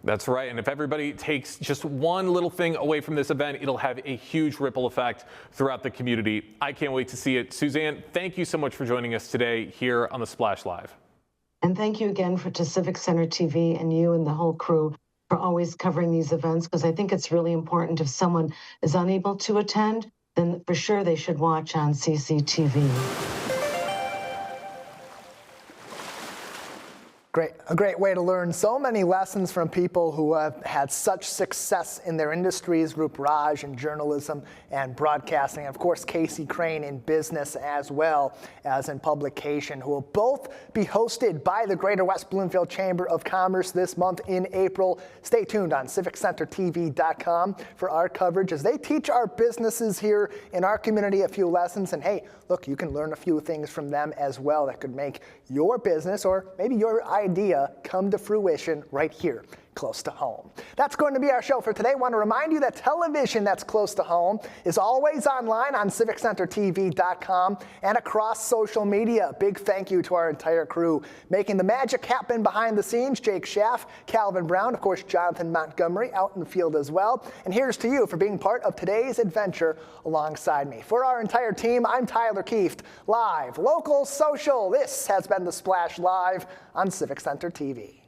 That's right. And if everybody takes just one little thing away from this event, it'll have a huge ripple effect throughout the community. I can't wait to see it. Suzanne, thank you so much for joining us today here on the Splash Live. And thank you again to Civic Center TV and you and the whole crew for always covering these events, because I think it's really important if someone is unable to attend, then for sure they should watch on CCTV. A great way to learn so many lessons from people who have had such success in their industries. Rup Raj in journalism and broadcasting, and of course Casey Crane in business as well as in publication, who will both be hosted by the Greater West Bloomfield Chamber of Commerce this month in April. Stay tuned on civiccentertv.com for our coverage as they teach our businesses here in our community a few lessons. And hey, look, you can learn a few things from them as well that could make your business or maybe your idea come to fruition right here close to home. That's going to be our show for today. I want to remind you that television that's close to home is always online on civiccentertv.com and across social media. Big thank you to our entire crew making the magic happen behind the scenes. Jake Schaff, Calvin Brown, of course, Jonathan Montgomery out in the field as well. And here's to you for being part of today's adventure alongside me. For our entire team, I'm Tyler Kieft. Live, local, social, this has been The Splash Live on Civic Center TV.